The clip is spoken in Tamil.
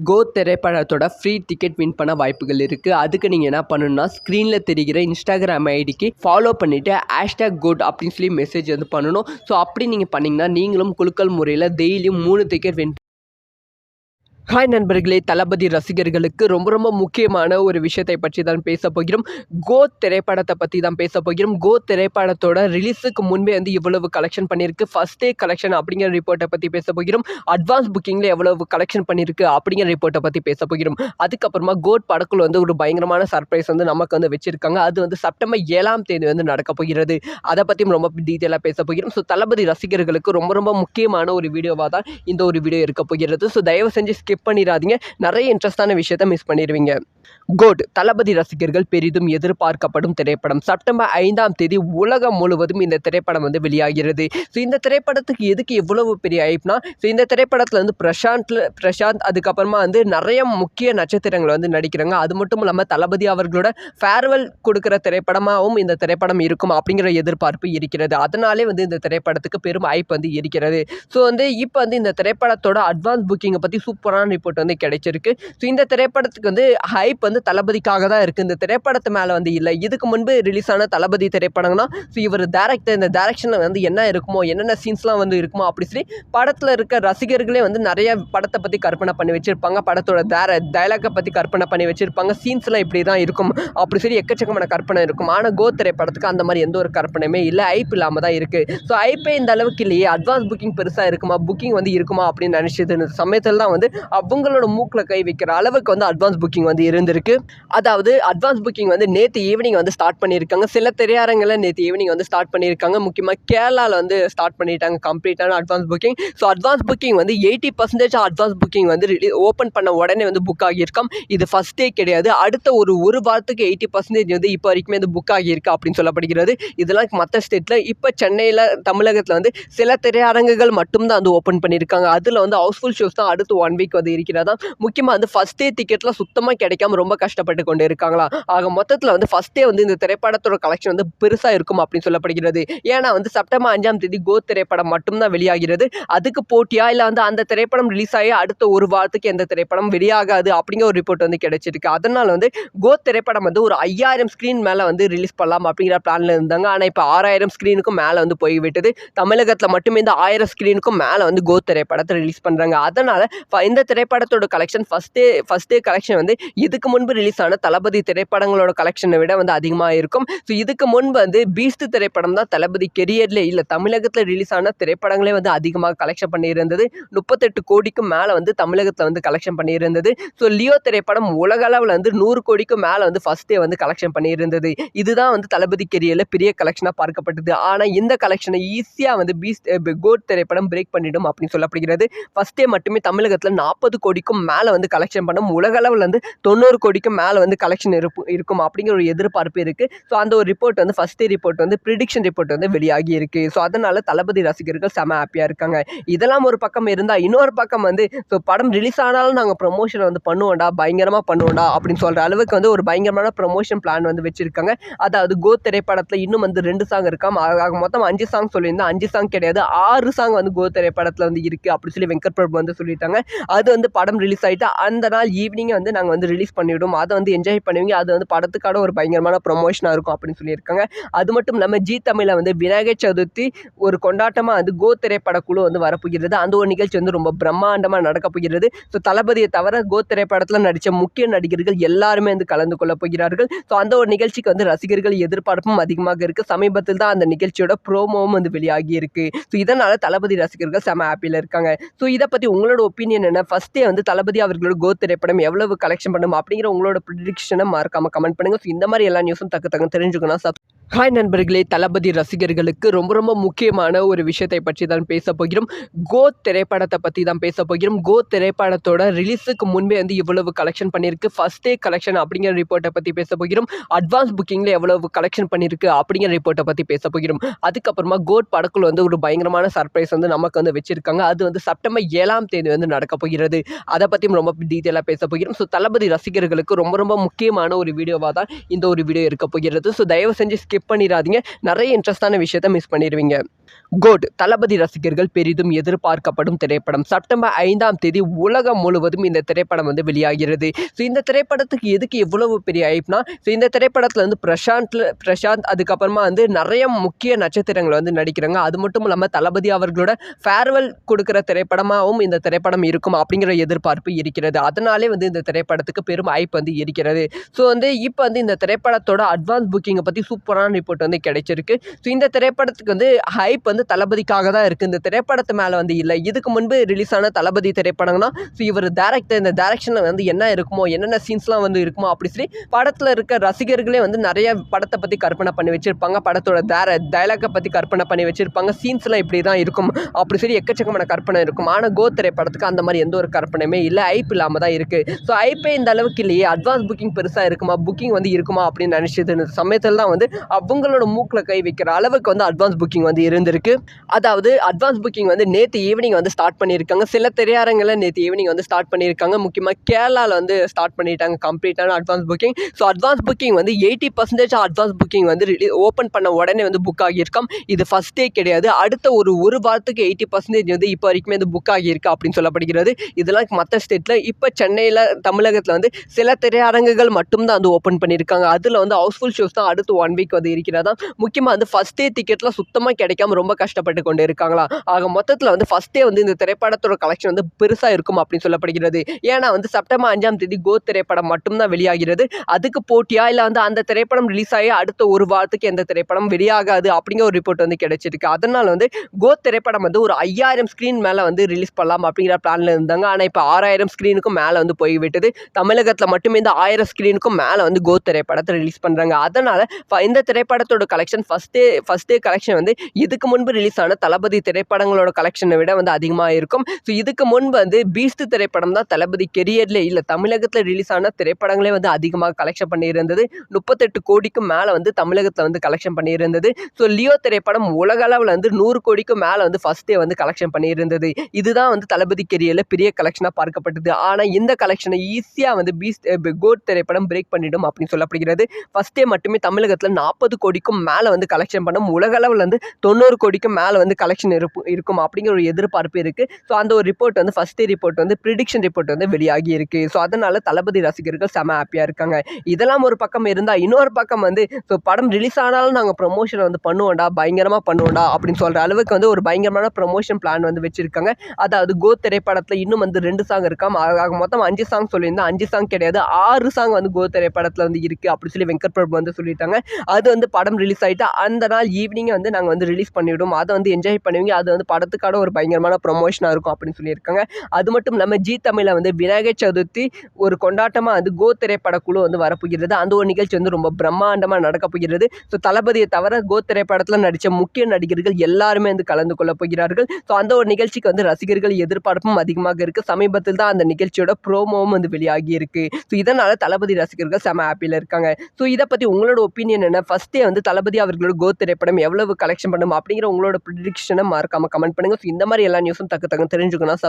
கோ திரைப்படத்தோட ஃப்ரீ டிக்கெட் வின் பண்ண வாய்ப்புகள் இருக்குது. அதுக்கு நீங்கள் என்ன பண்ணணும்னா, ஸ்க்ரீனில் தெரிகிற இன்ஸ்டாகிராம் ஐடிக்கு ஃபாலோ பண்ணிவிட்டு #GOAT அப்படின்னு சொல்லி மெசேஜ் வந்து பண்ணணும். ஸோ அப்படி நீங்கள் பண்ணிங்கன்னா நீங்களும் குலுக்கல் முறையில் டெய்லியும் 3 டிக்கெட் வின். ஹாய் நண்பர்களே, தளபதி ரசிகர்களுக்கு ரொம்ப ரொம்ப முக்கியமான ஒரு விஷயத்தை பற்றி தான் பேச போகிறோம். கோ திரைப்படத்தை பற்றி தான் பேச போகிறோம். கோ திரைப்படத்தோட ரிலீஸுக்கு முன்பே வந்து இவ்வளவு கலெக்ஷன் பண்ணியிருக்கு. ஃபர்ஸ்ட் டே கலெக்ஷன் அப்படிங்கிற ரிப்போர்ட்டை பற்றி பேச போகிறோம். அட்வான்ஸ் புக்கிங்கில் எவ்வளவு கலெக்ஷன் பண்ணியிருக்கு அப்படிங்கிற ரிப்போர்ட்டை பற்றி பேச போகிறோம். அதுக்கப்புறமா கோட் படக்குள்ள வந்து ஒரு பயங்கரமான சர்ப்ரைஸ் வந்து நமக்கு வந்து வச்சிருக்காங்க. அது வந்து செப்டம்பர் 7ஆம் தேதி வந்து நடக்க போகிறது. அதை பற்றியும் ரொம்ப டீட்டெயிலாக பேச போகிறோம். ஸோ தளபதி ரசிகர்களுக்கு ரொம்ப ரொம்ப முக்கியமான ஒரு வீடியோவாக தான் இந்த ஒரு வீடியோ இருக்க போகிறது. ஸோ தயவு செஞ்சு ஸ்கிப் பண்ணிடாதீங்க. நிறைய இன்ட்ரெஸ்டான விஷயத்தை மிஸ் பண்ணிடுவீங்க. கோட் தளபதி ரசிகர்கள் பெரிதும் எதிர்பார்க்கப்படும் திரைப்படம். செப்டம்பர் 5ஆம் தேதி உலகம் முழுவதும் இந்த திரைப்படம் வந்து வெளியாகிறது. ஸோ இந்த திரைப்படத்துக்கு எதுக்கு எவ்வளவு பெரிய ஹைப்னா, ஸோ இந்த திரைப்படத்தில் வந்து பிரசாந்த் அதுக்கப்புறமா வந்து நிறைய முக்கிய நட்சத்திரங்கள் வந்து நடிக்கிறாங்க. அது மட்டும் இல்லாமல் தளபதி அவர்களோட ஃபேர்வெல் கொடுக்குற திரைப்படமாகவும் இந்த திரைப்படம் இருக்கும் அப்படிங்கிற எதிர்பார்ப்பு இருக்கிறது. அதனாலே வந்து இந்த திரைப்படத்துக்கு பெரும் ஹைப் வந்து இருக்கிறது. ஸோ வந்து இப்போ வந்து இந்த திரைப்படத்தோட அட்வான்ஸ் புக்கிங்கை பற்றி சூப்பரான ரிப்போர்ட் வந்து கிடைச்சிருக்கு. ஸோ இந்த திரைப்படத்துக்கு வந்து ஹைப் வந்து தளபதிக்காக தான் இருக்குது. இந்த திரைப்படத்து மேலே வந்து இல்லை. இதுக்கு முன்பு ரிலீஸ் ஆன தளபதி திரைப்படம்னா, ஸோ இவர் டேரக்டர் இந்த டேரக்ஷனில் வந்து என்ன இருக்குமோ, என்னென்ன சீன்ஸ்லாம் வந்து இருக்குமோ அப்படி சொல்லி படத்தில் இருக்க ரசிகர்களே வந்து நிறைய படத்தை பற்றி கற்பனை பண்ணி வச்சுருப்பாங்க. படத்தோட டைலாக்கை பற்றி கற்பனை பண்ணி வச்சுருப்பாங்க. சீன்ஸ்லாம் இப்படி தான் இருக்கும் அப்படி சொல்லி எக்கச்சக்கமான கற்பனை இருக்கும். ஆனால் கோ திரைப்படத்துக்கு அந்த மாதிரி எந்த ஒரு கற்பனையுமே இல்லை. ஹைப் இல்லாமல் தான் இருக்குது. ஸோ ஹைப்பே இந்த அளவுக்கு இல்லையே, அட்வான்ஸ் புக்கிங் பெருசாக இருக்குமா, புக்கிங் வந்து இருக்குமா அப்படின்னு நினச்சது சமயத்தில் தான் வந்து அவங்களோட மூக்கில் கை வைக்கிற அளவுக்கு வந்து அட்வான்ஸ் புக்கிங் வந்து இருந்திருக்கு. அதாவது அட்வான்ஸ் புக்கிங் வந்து நேற்று ஈவினிங் வந்து ஸ்டார்ட் பண்ணியிருக்காங்க. சில திரையரங்கில் நேற்று ஈவினிங் வந்து ஸ்டார்ட் பண்ணியிருக்காங்க. முக்கியமாக கேரளாவில் வந்து ஸ்டார்ட் பண்ணிட்டாங்க கம்ப்ளீட்டான advance booking. So advance booking வந்து 80% அட்வான்ஸ் புக்கிங் வந்து ஓப்பன் பண்ண உடனே வந்து புக் ஆகியிருக்கோம். இது ஃபர்ஸ்ட் டே கிடையாது. அடுத்த ஒரு வாரத்துக்கு 80% வந்து இப்போ வரைக்குமே வந்து புக் ஆகியிருக்கு அப்படின்னு சொல்லப்படுகிறது. இதெல்லாம் மற்ற ஸ்டேட்டில். இப்போ சென்னையில் தமிழகத்தில் வந்து சில திரையரங்குகள் மட்டும்தான் வந்து ஓப்பன் பண்ணியிருக்காங்க. அதில் வந்து ஹவுஸ்ஃபுல் ஷோஸ் தான் அடுத்து 1 வீக் வந்து இருக்கிறதா. முக்கியமாக வந்து ஃபர்ஸ்ட் டே டிக்கெட்லாம் சுத்தமாக கிடைக்காம ரொம்ப கஷ்டப்பட்டு கொண்டு இருக்காங்களா. ஆக மொத்தத்தில் வந்து ஃபர்ஸ்ட் டே வந்து இந்த திரைப்படத்தோட கலெக்ஷன் வந்து பெருசாக இருக்கும் அப்படின்னு சொல்லப்படுகிறது. ஏன்னா வந்து செப்டம்பர் 5ஆம் தேதி கோ திரைப்படம் மட்டும்தான் வெளியாகிறது. அதுக்கு போட்டியா இல்லை வந்து அந்த திரைப்படம் ரிலீஸ் ஆகி அடுத்த ஒரு வாரத்துக்கு எந்த திரைப்படம் வெளியாகாது அப்படிங்கிற ஒரு ரிப்போர்ட் வந்து கிடைச்சிருக்கு. அதனால் வந்து கோ திரைப்படம் வந்து ஒரு 5000 ஸ்க்ரீன் மேலே வந்து ரிலீஸ் பண்ணலாம் அப்படிங்கிற பிளானில் இருந்தாங்க. ஆனால் இப்போ 6000 ஸ்க்ரீனுக்கும் மேலே வந்து போய்விட்டது. தமிழகத்தில் மட்டுமே இந்த 1000 ஸ்க்ரீனுக்கும் மேலே வந்து கோ திரைப்படத்தை ரிலீஸ் பண்ணுறாங்க. அதனால் இந்த திரைப்படத்தோட கலெக்ஷன் ஃபர்ஸ்ட் டே கலெக்ஷன் வந்து இதுக்கு முன்பு ரிலீஸ் ஆன தளபதி திரைப்படங்களோட கலெக்ஷனை விட வந்து அதிகமாக இருக்கும். ஸோ இதுக்கு முன்பு வந்து பீஸ்ட் திரைப்படம் தான் தளபதி கெரியர்லேயே இல்லை தமிழகத்தில் ரிலீஸ் ஆன திரைப்படங்களே வந்து அதிகமாக கலெக்ஷன் பண்ணியிருந்தது. 38 கோடிக்கும் மேலே வந்து தமிழகத்தில் வந்து கலெக்ஷன் பண்ணியிருந்தது. ஸோ லியோ திரைப்படம் உலக அளவில் வந்து 100 கோடிக்கும் மேலே வந்து ஃபர்ஸ்ட் டே வந்து கலெக்ஷன் பண்ணியிருந்தது. இதுதான் வந்து தளபதி கெரியரில் பெரிய கலெக்ஷனாக பார்க்கப்பட்டது. ஆனால் இந்த கலெக்ஷனை ஈஸியாக வந்து கோட் திரைப்படம் பிரேக் பண்ணிடும் அப்படின்னு சொல்லப்படுகிறது. ஃபர்ஸ்ட் டே மட்டுமே தமிழகத்தில் 40 கோடிக்கும் மேலே வந்து கலெக்ஷன் பண்ணும். உலக அளவில் வந்து 90 கோடிக்கும் மேலே வந்து கலெக்ஷன் இருக்கும் அப்படிங்கிற ஒரு எதிர்பார்ப்பு இருக்குது. ஸோ அந்த ஒரு ரிப்போர்ட் வந்து ஃபர்ஸ்ட் டே ரிப்போர்ட் வந்து ப்ரிடிக்ஷன் ரிப்போர்ட் வந்து வெளியாகி இருக்குது. ஸோ அதனால் தளபதி ரசிகர்கள் செம ஹாப்பியாக இருக்காங்க. இதெல்லாம் ஒரு பக்கம் இருந்தால் இன்னொரு பக்கம் வந்து ஸோ படம் ரிலீஸ் ஆனாலும் நாங்கள் ப்ரொமோஷன் வந்து பண்ணுவோம்டா, பயங்கரமாக பண்ணுவோம்டா அப்படின்னு சொல்கிற அளவுக்கு வந்து ஒரு பயங்கரமான ப்ரொமோஷன் பிளான் வந்து வச்சுருக்காங்க. அதாவது கோ திரைப்படத்தில் இன்னும் வந்து 2 சாங் இருக்காம மொத்தம் 5 சாங் சொல்லியிருந்தேன். 5 சாங் கிடையாது, 6 சாங் வந்து கோ திரைப்படத்தில் வந்து இருக்குது அப்படி சொல்லி வெங்கட் பிரபு வந்து சொல்லிட்டாங்க. அது வந்து படம் ரிலீஸ் ஆகிட்டு அந்த நாள் ஈவினிங்கே வந்து நாங்கள் வந்து ரிலீஸ் பண்ணிவிடுவோம். அதை வந்து என்ஜாய் பண்ணுவீங்க. அது வந்து படத்துக்கான ஒரு பயங்கரமான ப்ரொமோஷனாக இருக்கும் அப்படின்னு சொல்லியிருக்காங்க. அது மட்டும் இல்லாமல் ஜி தமிழில் வந்து விநாயகர் சதுர்த்தி ஒரு கொண்டாட்டமாக வந்து கோ திரைப்பட குழு வந்து வரப்போகிறது. அந்த ஒரு நிகழ்ச்சி வந்து ரொம்ப பிரம்மாண்டமாக நடக்க போகிறது. ஸோ தளபதியை தவிர கோ திரைப்படத்தில் நடித்த முக்கிய நடிகர்கள் எல்லாருமே வந்து கலந்து கொள்ள போகிறார்கள். ஸோ அந்த ஒரு நிகழ்ச்சிக்கு வந்து ரசிகர்கள் எதிர்பார்ப்பும் அதிகமாக இருக்குது. சமீபத்தில் தான் அந்த நிகழ்ச்சியோட ப்ரோமோவும் வந்து வெளியாகி இருக்கு. ஸோ இதனால் தளபதி ரசிகர்கள் செம ஹாப்பியில் இருக்காங்க. ஸோ இதை பற்றி உங்களோட ஒப்பீனியன் என்ன? ஃபர்ஸ்ட் டே வந்து தளபதி அவர்களோட கோ திரைப்படம் எவ்வளவு கலெக்ஷன் பண்ணும் அப்படிங்கிற உங்களோட ப்ரிடிக்ஷனை மறக்காம கமெண்ட் பண்ணுங்க. ஸோ இந்த மாதிரி எல்லா நியூஸும் தக்க தெரிஞ்சுக்கணும். ஹாய் நண்பர்களே, தளபதி ரசிகர்களுக்கு ரொம்ப ரொம்ப முக்கியமான ஒரு விஷயத்தை பற்றி தான் பேச போகிறோம். கோ திரைப்படத்தை பற்றி தான் பேச போகிறோம். கோ திரைப்படத்தோட ரிலீஸுக்கு முன்பே வந்து இவ்வளவு கலெக்ஷன் பண்ணியிருக்கு. ஃபர்ஸ்ட் டே கலெக்ஷன் அப்படிங்கிற ரிப்போர்ட்டை பற்றி பேச போகிறோம். அட்வான்ஸ் புக்கிங்கில் எவ்வளவு கலெக்ஷன் பண்ணியிருக்கு அப்படிங்கிற ரிப்போர்ட்டை பற்றி பேச போகிறோம். அதுக்கப்புறமா கோட் படக்குள்ள வந்து ஒரு பயங்கரமான சர்ப்ரைஸ் வந்து நமக்கு வந்து வச்சிருக்காங்க. அது வந்து செப்டம்பர் 7ஆம் தேதி வந்து நடக்க போகிறது. அதை பற்றியும் ரொம்ப டீட்டெயிலாக பேச போகிறோம். ஸோ தளபதி ரசிகர்களுக்கு ரொம்ப ரொம்ப முக்கியமான ஒரு வீடியோவாக தான் இந்த ஒரு வீடியோ இருக்க போகிறது. ஸோ தயவு செஞ்சு ஸ்கிப் பண்ணிடாதீங்க. நிறைய இன்ட்ரெஸ்டான விஷயத்த மிஸ் பண்ணிடுவீங்க. கோட் தளபதி ரசிகர்கள் பெரிதும் எதிர்பார்க்கப்படும் திரைப்படம். செப்டம்பர் 5ஆம் தேதி உலகம் முழுவதும் இந்த திரைப்படம் வந்து வெளியாகிறது. ஸோ இந்த திரைப்படத்துக்கு எதுக்கு எவ்வளவு பெரிய ஹைப்னா, ஸோ இந்த திரைப்படத்தில் வந்து பிரசாந்த் அதுக்கப்புறமா வந்து நிறைய முக்கிய நட்சத்திரங்கள் வந்து நடிக்கிறாங்க. அது மட்டும் இல்லாமல் தளபதி அவர்களோட ஃபேர்வெல் கொடுக்குற திரைப்படமாகவும் இந்த திரைப்படம் இருக்கும் அப்படிங்கிற எதிர்பார்ப்பு இருக்கிறது. அதனாலே வந்து இந்த திரைப்படத்துக்கு பெரும் ஹைப் வந்து இருக்கிறது. ஸோ வந்து இப்போ வந்து இந்த திரைப்படத்தோட அட்வான்ஸ் புக்கிங்கை பற்றி சூப்பரான ரிப்போர்ட் வந்து கிடைச்சிருக்கு. ஸோ இந்த திரைப்படத்துக்கு வந்து ஹைப் வந்து தளபதிக்காக தான் இருக்குது, இந்த திரைப்படத்து மேலே வந்து இல்லை. இதுக்கு முன்பு ரிலீஸ் ஆன தளபதி திரைப்படம்னா ஸோ இவர் டேரக்டர், இந்த டேரக்ஷனில் வந்து என்ன இருக்குமோ, என்னென்ன சீன்ஸ்லாம் வந்து இருக்குமோ அப்படி சொல்லி படத்தில் இருக்க ரசிகர்களே வந்து நிறைய படத்தை பற்றி கற்பனை பண்ணி வச்சுருப்பாங்க. படத்தோட டைலாக்கை பற்றி கற்பனை பண்ணி வச்சுருப்பாங்க. சீன்ஸ்லாம் இப்படி தான் இருக்கும் அப்படி சொல்லி எக்கச்சக்கமான கற்பனை இருக்கும். ஆனால் கோ திரைப்படத்துக்கு அந்த மாதிரி எந்த ஒரு கற்பனையுமே இல்லை, ஹைப் இல்லாமல் தான் இருக்குது. ஸோ ஹைப்பே இந்த அளவுக்கு இல்லையே, அட்வான்ஸ் புக்கிங் பெருசாக இருக்குமா, புக்கிங் வந்து இருக்குமா அப்படின்னு நினச்சது சமயத்தில் தான் வந்து அவங்களோட மூக்கில் கை வைக்கிற அளவுக்கு வந்து அட்வான்ஸ் புக்கிங் வந்து இருந்திருக்கு. அதாவது அட்வான்ஸ் புக்கிங் வந்து நேற்று ஈவினிங் வந்து ஸ்டார்ட் பண்ணியிருக்காங்க. சில திரையரங்கில் நேற்று ஈவினிங் வந்து ஸ்டார்ட் பண்ணியிருக்காங்க. முக்கியமாக கேரளாவில் வந்து ஸ்டார்ட் பண்ணிட்டாங்க கம்ப்ளீட்டான advance booking. So advance booking வந்து 80% அட்வான்ஸ் புக்கிங் வந்து ஓப்பன் பண்ண உடனே வந்து புக் ஆகியிருக்கும். இது ஃபர்ஸ்ட் டே கிடையாது, அடுத்த ஒரு வாரத்துக்கு 80% வந்து இப்போ வரைக்குமே வந்து புக் ஆகியிருக்கு அப்படின்னு சொல்லப்படுகிறது. இதெல்லாம் மற்ற ஸ்டேட்டில். இப்போ சென்னையில், தமிழகத்தில் வந்து சில திரையரங்குகள் மட்டும்தான் வந்து ஓப்பன் பண்ணியிருக்காங்க. அதில் வந்து ஹவுஸ்ஃபுல் ஷோஸ் தான் அடுத்து 1 வீக் வந்து இருக்கிறதா. முக்கியமாக வந்து ஃபர்ஸ்ட் டே டிக்கெட்லாம் சுத்தமாக கிடைக்காம ரொம்ப கஷ்டப்பட்டு கொண்டு இருக்காங்களா. ஆக மொத்தத்தில் வந்து ஃபர்ஸ்ட் டே வந்து இந்த திரைப்படத்தோட கலெக்ஷன் வந்து பெருசாக இருக்கும் அப்படின்னு சொல்லப்படுகிறது. ஏன்னா வந்து செப்டம்பர் 5ஆம் தேதி கோ திரைப்படம் மட்டும்தான் வெளியாகிறது. அதுக்கு போட்டியா இல்லை வந்து அந்த திரைப்படம் ரிலீஸ் ஆகி அடுத்த ஒரு வாரத்துக்கு எந்த திரைப்படம் வெளியாகாது அப்படிங்கிற ஒரு ரிப்போர்ட் வந்து கிடைச்சிருக்கு. அதனால் வந்து கோ திரைப்படம் வந்து ஒரு 5000 ஸ்க்ரீன் மேலே வந்து ரிலீஸ் பண்ணலாம் அப்படிங்கிற பிளானில் இருந்தாங்க. ஆனால் இப்போ 6000 ஸ்க்ரீனுக்கும் மேலே வந்து போய்விட்டது. தமிழகத்தில் மட்டுமே இந்த 1000 ஸ்க்ரீனுக்கும் மேலே வந்து கோ திரைப்படத்தை ரிலீஸ் பண்ணுறாங்க. அதனால் இந்த திரைப்படத்தோட கலெக்ஷன் ஃபர்ஸ்ட் டே கலெக்ஷன் வந்து இதுக்கு முன்பு ரிலீஸ் ஆன தளபதி திரைப்படங்களோட கலெக்ஷனை விட வந்து அதிகமாக இருக்கும். ஸோ இதுக்கு முன்பு வந்து பீஸ்ட் திரைப்படம் தான் தளபதி கெரியர்லேயே இல்லை தமிழகத்தில் ரிலீஸ் ஆன திரைப்படங்களே வந்து அதிகமாக கலெக்ஷன் பண்ணியிருந்தது. 38 கோடிக்கும் மேலே வந்து தமிழகத்தில் வந்து கலெக்ஷன் பண்ணியிருந்தது. ஸோ லியோ திரைப்படம் உலக அளவில் வந்து 100 கோடிக்கும் மேலே வந்து ஃபர்ஸ்ட் டே வந்து கலெக்ஷன் பண்ணியிருந்தது. இதுதான் வந்து தளபதி கெரியரில் பெரிய கலெக்ஷனாக பார்க்கப்பட்டது. ஆனால் இந்த கலெக்ஷனை ஈஸியாக வந்து கோட் திரைப்படம் பிரேக் பண்ணிடும் அப்படின்னு சொல்லப்படுகிறது. ஃபர்ஸ்ட் டே மட்டுமே தமிழகத்தில் 40 கோடிக்கும் மேலே வந்து கலெக்ஷன் பண்ணும். உலக அளவில் வந்து 90 கோடிக்கும் மேலே வந்து கலெக்ஷன் இருக்கும் அப்படிங்கிற ஒரு எதிர்பார்ப்பு இருக்குது. ஸோ அந்த ஒரு ரிப்போர்ட் வந்து ஃபர்ஸ்ட் டே ரிப்போர்ட் வந்து ப்ரிடிக்ஷன் ரிப்போர்ட் வந்து வெளியாகி இருக்குது. ஸோ அதனால் தளபதி ரசிகர்கள் செம ஹாப்பியாக இருக்காங்க. இதெல்லாம் ஒரு பக்கம் இருந்தால், இன்னொரு பக்கம் வந்து ஸோ படம் ரிலீஸ் ஆனாலும் நாங்கள் ப்ரொமோஷன் வந்து பண்ணுவோம்டா, பயங்கரமாக பண்ணுவோம்டா அப்படின்னு சொல்கிற அளவுக்கு வந்து ஒரு பயங்கரமான ப்ரொமோஷன் பிளான் வந்து வச்சுருக்காங்க. அதாவது கோ திரைப்படத்தில் இன்னும் வந்து 2 சாங் இருக்காம். மொத்தம் 5 சாங் சொல்லியிருந்தேன். 5 சாங் கிடையாது, 6 சாங் வந்து கோ திரைப்படத்தில் வந்து இருக்குது அப்படி சொல்லி வெங்கட் பிரபு வந்து சொல்லிட்டாங்க. அது வந்து படம் ரிலீஸ் ஆகிட்டு அந்த நாள் ஈவினிங்கே வந்து நாங்கள் வந்து ரிலீஸ் பண்ணிவிடுவோம், அதை வந்து என்ஜாய் பண்ணுவீங்க, அது வந்து படத்துக்கான ஒரு பயங்கரமான ப்ரொமோஷனாக இருக்கும் அப்படின்னு சொல்லியிருக்காங்க. அது மட்டும் இல்லாமல் ஜி தமிழில் வந்து விநாயகர் சதுர்த்தி ஒரு கொண்டாட்டமாக வந்து கோ திரைப்பட குழு வந்து வரப்போகிறது. அந்த ஒரு நிகழ்ச்சி வந்து ரொம்ப பிரம்மாண்டமாக நடக்க போகிறது. ஸோ தளபதியை தவிர கோ திரைப்படத்தில் நடித்த முக்கிய நடிகர்கள் எல்லாருமே வந்து கலந்து கொள்ள போகிறார்கள். ஸோ அந்த ஒரு நிகழ்ச்சிக்கு வந்து ரசிகர்கள் எதிர்பார்ப்பும் அதிகமாக இருக்குது. சமீபத்தில் தான் அந்த நிகழ்ச்சியோட ப்ரோமோவும் வந்து வெளியாகி இருக்கு. ஸோ இதனால் தளபதி ரசிகர்கள் செம ஹாப்பியில் இருக்காங்க. ஸோ இதை பற்றி உங்களோட ஒப்பீனியன் என்ன? ஃபர்ஸ்டே வந்து தளபதி அவர்களோட கோ திரைப்படம் எவ்வளவு கலெக்ஷன் பண்ணும் அப்படிங்கிற உங்களோட ப்ரிடிக்ஷனை மறக்காம கமெண்ட் பண்ணுங்க. ஸோ இந்த மாதிரி எல்லா நியூஸும் டக்கு தெரிஞ்சுக்கணும்.